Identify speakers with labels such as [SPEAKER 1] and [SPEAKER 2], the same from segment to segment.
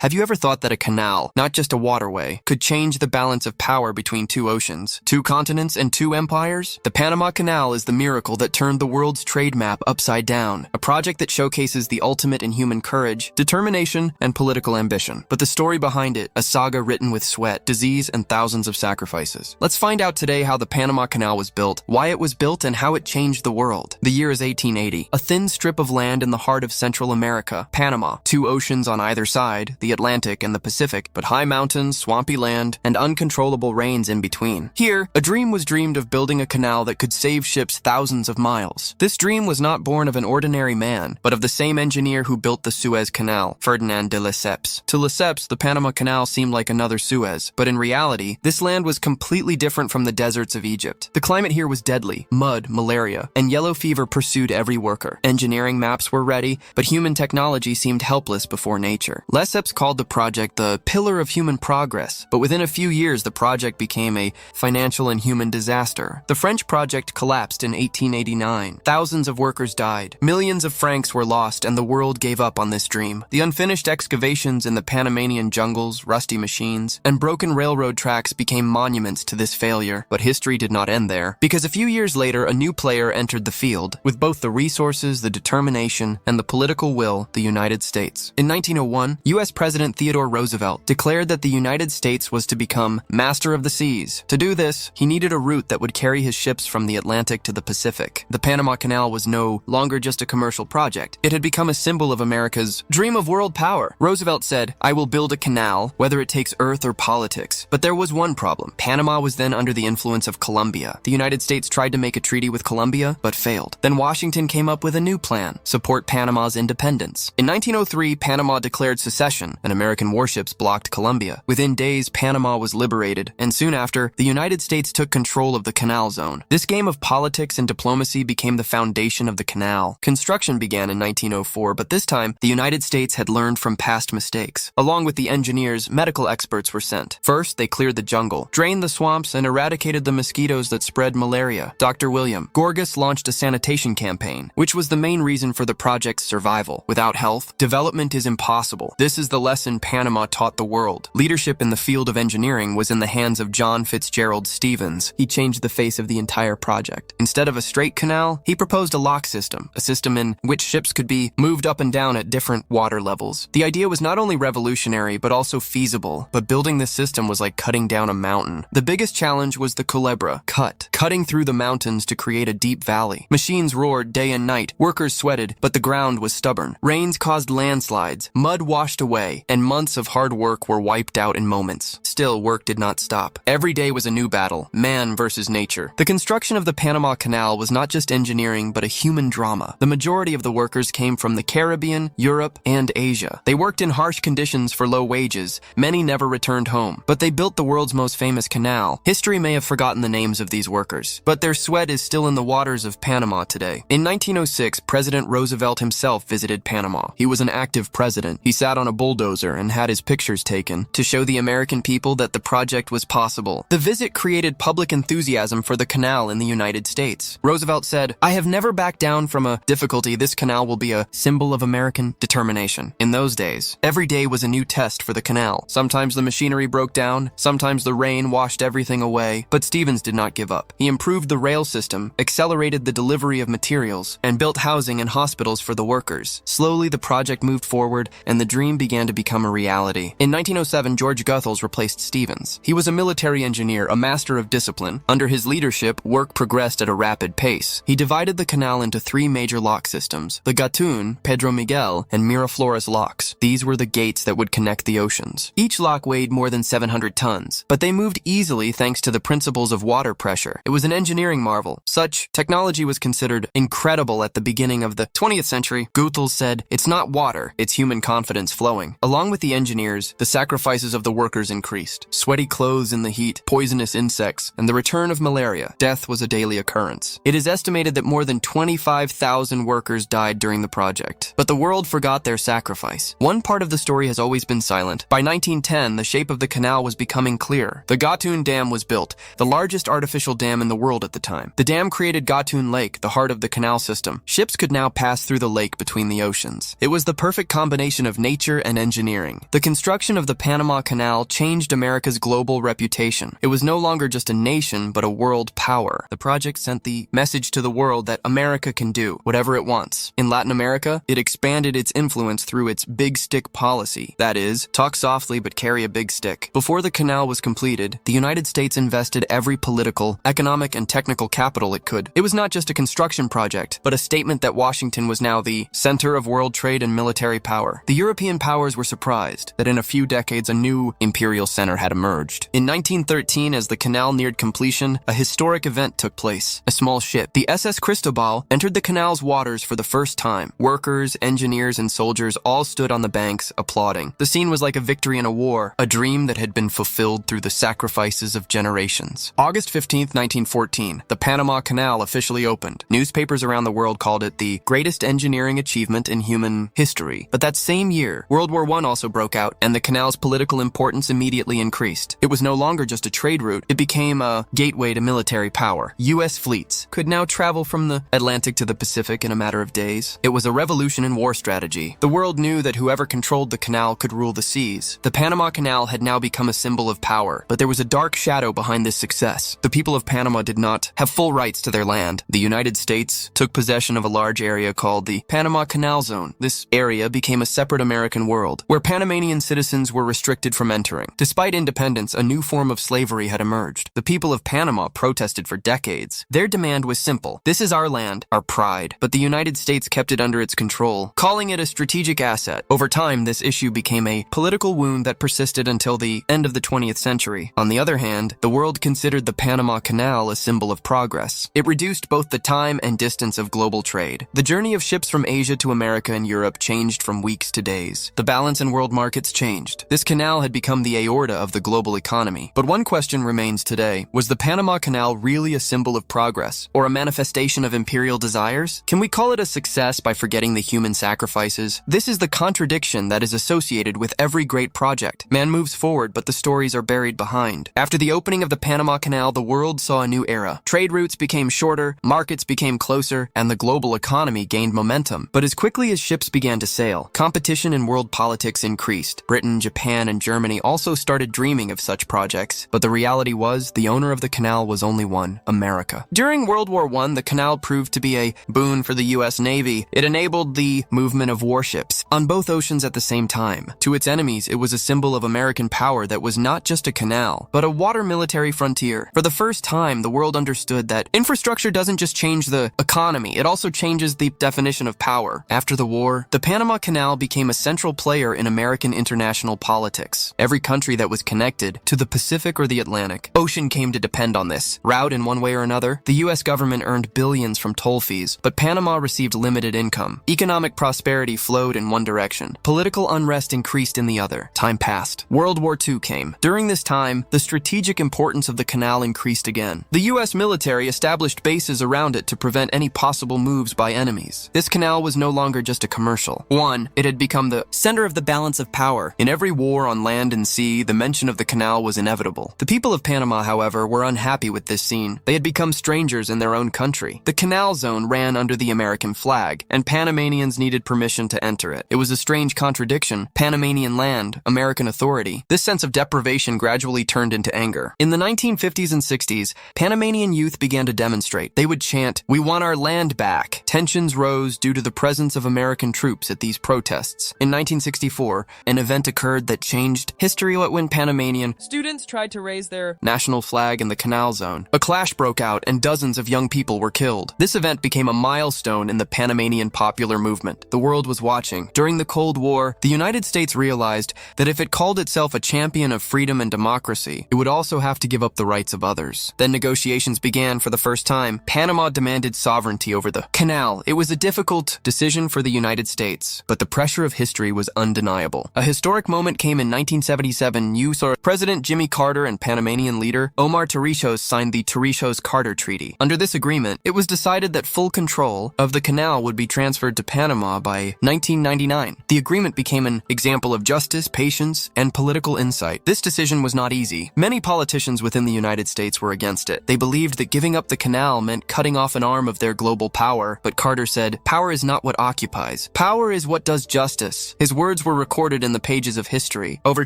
[SPEAKER 1] Have you ever thought that a canal, not just a waterway, could change the balance of power between two oceans, two continents, and two empires? The Panama Canal is the miracle that turned the world's trade map upside down, a project that showcases the ultimate in human courage, determination, and political ambition. But the story behind it, a saga written with sweat, disease, and thousands of sacrifices. Let's find out today how the Panama Canal was built, why it was built, and how it changed the world. The year is 1880. A thin strip of land in the heart of Central America, Panama, two oceans on either side, the Atlantic and the Pacific, but high mountains, swampy land, and uncontrollable rains in between. Here, a dream was dreamed of building a canal that could save ships thousands of miles. This dream was not born of an ordinary man, but of the same engineer who built the Suez Canal, Ferdinand de Lesseps. To Lesseps, the Panama Canal seemed like another Suez, but in reality, this land was completely different from the deserts of Egypt. The climate here was deadly: mud, malaria, and yellow fever pursued every worker. Engineering maps were ready, but human technology seemed helpless before nature. Lesseps called the project the pillar of human progress, but within a few years the project became a financial and human disaster. The French project collapsed in 1889. Thousands of workers died. Millions of francs were lost, and the world gave up on this dream. The unfinished excavations in the Panamanian jungles, rusty machines, and broken railroad tracks became monuments to this failure. But history did not end there, because a few years later a new player entered the field, with both the resources, the determination, and the political will: the United States. In 1901, U.S. President Theodore Roosevelt declared that the United States was to become master of the seas. To do this, he needed a route that would carry his ships from the Atlantic to the Pacific. The Panama Canal was no longer just a commercial project. It had become a symbol of America's dream of world power. Roosevelt said, "I will build a canal, whether it takes earth or politics." But there was one problem. Panama was then under the influence of Colombia. The United States tried to make a treaty with Colombia, but failed. Then Washington came up with a new plan: support Panama's independence. In 1903, Panama declared secession, and American warships blocked Colombia. Within days, Panama was liberated, and soon after, the United States took control of the canal zone. This game of politics and diplomacy became the foundation of the canal. Construction began in 1904, but this time, the United States had learned from past mistakes. Along with the engineers, medical experts were sent. First, they cleared the jungle, drained the swamps, and eradicated the mosquitoes that spread malaria. Dr. William Gorgas launched a sanitation campaign, which was the main reason for the project's survival. Without health, development is impossible. This is the lesson Panama taught the world. Leadership in the field of engineering was in the hands of John Fitzgerald Stevens. He changed the face of the entire project. Instead of a straight canal, he proposed a lock system, a system in which ships could be moved up and down at different water levels. The idea was not only revolutionary, but also feasible. But building this system was like cutting down a mountain. The biggest challenge was the culebra, cutting through the mountains to create a deep valley. Machines roared day and night, workers sweated, but the ground was stubborn. Rains caused landslides, mud washed away, and months of hard work were wiped out in moments. Still, work did not stop. Every day was a new battle, man versus nature. The construction of the Panama Canal was not just engineering, but a human drama. The majority of the workers came from the Caribbean, Europe, and Asia. They worked in harsh conditions for low wages. Many never returned home, but they built the world's most famous canal. History may have forgotten the names of these workers, but their sweat is still in the waters of Panama today. In 1906, President Roosevelt himself visited Panama. He was an active president. He sat on a bulldozer and had his pictures taken to show the American people that the project was possible. The visit created public enthusiasm for the canal in the United States. Roosevelt said, "I have never backed down from a difficulty. This canal will be a symbol of American determination." In those days, every day was a new test for the canal. Sometimes the machinery broke down, sometimes the rain washed everything away, but Stevens did not give up. He improved the rail system, accelerated the delivery of materials, and built housing and hospitals for the workers. Slowly, the project moved forward, and the dream began to become a reality. In 1907, George Goethals replaced Stevens. He was a military engineer, a master of discipline. Under his leadership, work progressed at a rapid pace. He divided the canal into three major lock systems: the Gatun, Pedro Miguel, and Miraflores locks. These were the gates that would connect the oceans. Each lock weighed more than 700 tons, but they moved easily thanks to the principles of water pressure. It was an engineering marvel. Such technology was considered incredible at the beginning of the 20th century. Goethals said, "It's not water, it's human confidence flowing." Along with the engineers, the sacrifices of the workers increased. Sweaty clothes in the heat, poisonous insects, and the return of malaria. Death was a daily occurrence. It is estimated that more than 25,000 workers died during the project. But the world forgot their sacrifice. One part of the story has always been silent. By 1910, the shape of the canal was becoming clear. The Gatun Dam was built, the largest artificial dam in the world at the time. The dam created Gatun Lake, the heart of the canal system. Ships could now pass through the lake between the oceans. It was the perfect combination of nature and engineering. The construction of the Panama Canal changed America's global reputation. It was no longer just a nation, but a world power. The project sent the message to the world that America can do whatever it wants. In Latin America, it expanded its influence through its big stick policy. That is, talk softly but carry a big stick. Before the canal was completed, the United States invested every political, economic, and technical capital it could. It was not just a construction project, but a statement that Washington was now the center of world trade and military power. The European powers were surprised that in a few decades a new imperial center had emerged. In 1913, as the canal neared completion, a historic event took place. A small ship, the SS Cristobal, entered the canal's waters for the first time. Workers, engineers, and soldiers all stood on the banks, applauding. The scene was like a victory in a war, a dream that had been fulfilled through the sacrifices of generations. August 15, 1914, the Panama Canal officially opened. Newspapers around the world called it the greatest engineering achievement in human history. But that same year, World War I also broke out, and the canal's political importance immediately increased. It was no longer just a trade route, it became a gateway to military power. U.S. fleets could now travel from the Atlantic to the Pacific in a matter of days. It was a revolution in war strategy. The world knew that whoever controlled the canal could rule the seas. The Panama Canal had now become a symbol of power, but there was a dark shadow behind this success. The people of Panama did not have full rights to their land. The United States took possession of a large area called the Panama Canal Zone. This area became a separate American world, where Panamanian citizens were restricted from entering. Despite independence, a new form of slavery had emerged. The people of Panama protested for decades. Their demand was simple. This is our land, our pride. But the United States kept it under its control, calling it a strategic asset. Over time, this issue became a political wound that persisted until the end of the 20th century. On the other hand, the world considered the Panama Canal a symbol of progress. It reduced both the time and distance of global trade. The journey of ships from Asia to America and Europe changed from weeks to days. The balance in world markets changed. This canal had become the aorta of the global economy. But one question remains today. Was the Panama Canal really a symbol of progress, or a manifestation of imperial desires? Can we call it a success by forgetting the human sacrifices? This is the contradiction that is associated with every great project. Man moves forward, but the stories are buried behind. After the opening of the Panama Canal, the world saw a new era. Trade routes became shorter, markets became closer, and the global economy gained momentum. But as quickly as ships began to sail, competition in world politics increased. Britain, Japan, and Germany also started dreaming of such projects. But the reality was, the owner of the canal was only one: America. During World War I, the canal proved to be a boon for the U.S. Navy. It enabled the movement of warships on both oceans at the same time. To its enemies, it was a symbol of American power that was not just a canal, but a water military frontier. For the first time, the world understood that infrastructure doesn't just change the economy, it also changes the definition of power. After the war, the Panama Canal became a central player in American international politics. Every country that was connected to the Pacific or the Atlantic Ocean came to depend on this route in one way or another. The U.S. government earned billions from toll fees, but Panama received limited income. Economic prosperity flowed in one direction. Political unrest increased in the other. Time passed. World War II came. During this time, the strategic importance of the canal increased again. The U.S. military established bases around it to prevent any possible moves by enemies. This canal was no longer just a commercial. One, it had become the center of the balance of power. In every war on land and sea, the mention of the canal was inevitable. The people of Panama, however, were unhappy with this scene. They had become strangers in their own country. The canal zone ran under the American flag, and Panamanians needed permission to enter it. It was a strange contradiction. Panamanian land, American authority. This sense of deprivation gradually turned into anger. In the 1950s and 60s, Panamanian youth began to demonstrate. They would chant, "We want our land back." Tensions rose due to the presence of American troops at these protests. In 1964, an event occurred that changed history when Panamanian students tried to raise their national flag in the canal zone. A clash broke out and dozens of young people were killed. This event became a milestone in the Panamanian popular movement. The world was watching. During the Cold War, the United States realized that if it called itself a champion of freedom and democracy, it would also have to give up the rights of others. Then negotiations began for the first time. Panama demanded sovereignty over the canal. It was a difficult decision for the United States, but the pressure of history was undeniable. A historic moment came in 1977. President Jimmy Carter and Panamanian leader Omar Torrijos signed the Torrijos-Carter Treaty. Under this agreement, it was decided that full control of the canal would be transferred to Panama by 1999. The agreement became an example of justice, patience, and political insight. This decision was not easy. Many politicians within the United States were against it. They believed that giving up the canal meant cutting off an arm of their global power, but Carter said, "Power is not what occupies. Power is what does justice." His words words were recorded in the pages of history. Over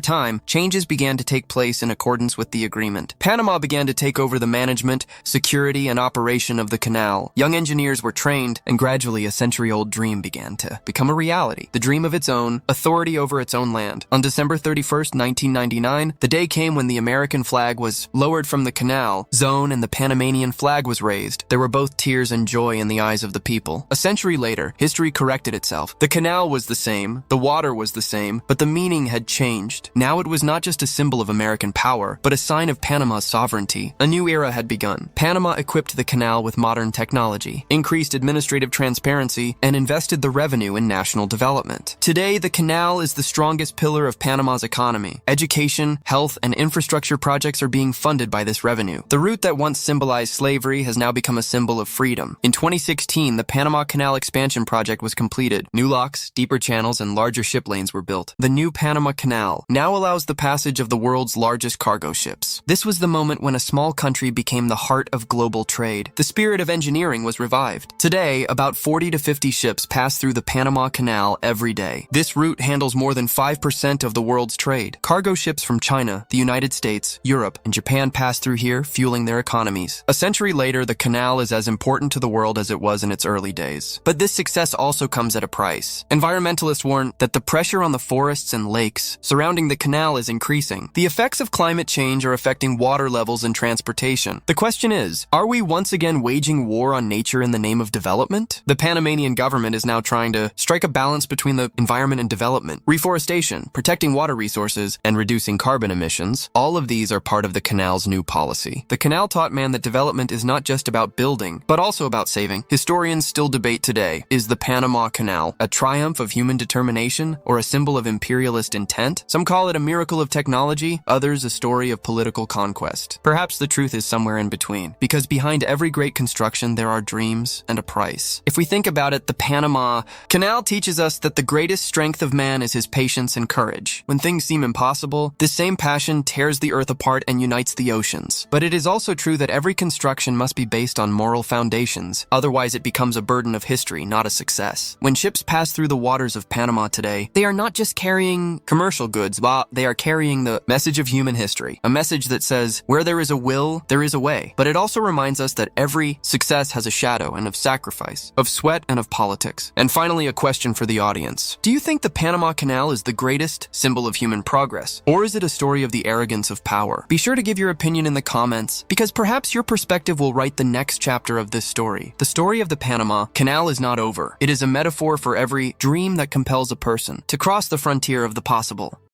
[SPEAKER 1] time, changes began to take place in accordance with the agreement. Panama began to take over the management, security, and operation of the canal. Young engineers were trained, and gradually a century-old dream began to become a reality. The dream of its own, authority over its own land. On December 31st, 1999, the day came when the American flag was lowered from the canal zone and the Panamanian flag was raised. There were both tears and joy in the eyes of the people. A century later, history corrected itself. The canal was the same, the water was the same, but the meaning had changed. Now it was not just a symbol of American power, but a sign of Panama's sovereignty. A new era had begun. Panama equipped the canal with modern technology, increased administrative transparency, and invested the revenue in national development. Today, the canal is the strongest pillar of Panama's economy. Education, health, and infrastructure projects are being funded by this revenue. The route that once symbolized slavery has now become a symbol of freedom. In 2016, the Panama Canal expansion project was completed. New locks, deeper channels, and larger ship lanes were built. The new Panama Canal now allows the passage of the world's largest cargo ships. This was the moment when a small country became the heart of global trade. The spirit of engineering was revived. Today, about 40 to 50 ships pass through the Panama Canal every day. This route handles more than 5% of the world's trade. Cargo ships from China, the United States, Europe, and Japan pass through here, fueling their economies. A century later, the canal is as important to the world as it was in its early days. But this success also comes at a price. Environmentalists warn that the pressure on the forests and lakes surrounding the canal is increasing. The effects of climate change are affecting water levels and transportation. The question is, are we once again waging war on nature in the name of development? The Panamanian government is now trying to strike a balance between the environment and development. Reforestation, protecting water resources, and reducing carbon emissions, all of these are part of the canal's new policy. The canal taught man that development is not just about building, but also about saving. Historians still debate today, is the Panama Canal a triumph of human determination or a symbol of imperialist intent? Some call it a miracle of technology, others a story of political conquest. Perhaps the truth is somewhere in between, because behind every great construction there are dreams and a price. If we think about it, the Panama Canal teaches us that the greatest strength of man is his patience and courage. When things seem impossible, this same passion tears the earth apart and unites the oceans. But it is also true that every construction must be based on moral foundations, otherwise it becomes a burden of history, not a success. When ships pass through the waters of Panama today, they are not just carrying commercial goods, but they are carrying the message of human history, a message that says, where there is a will, there is a way. But it also reminds us that every success has a shadow and of sacrifice, of sweat and of politics. And finally, a question for the audience. Do you think the Panama Canal is the greatest symbol of human progress, or is it a story of the arrogance of power? Be sure to give your opinion in the comments, because perhaps your perspective will write the next chapter of this story. The story of the Panama Canal is not over. It is a metaphor for every dream that compels a person to cross the frontier of the possible.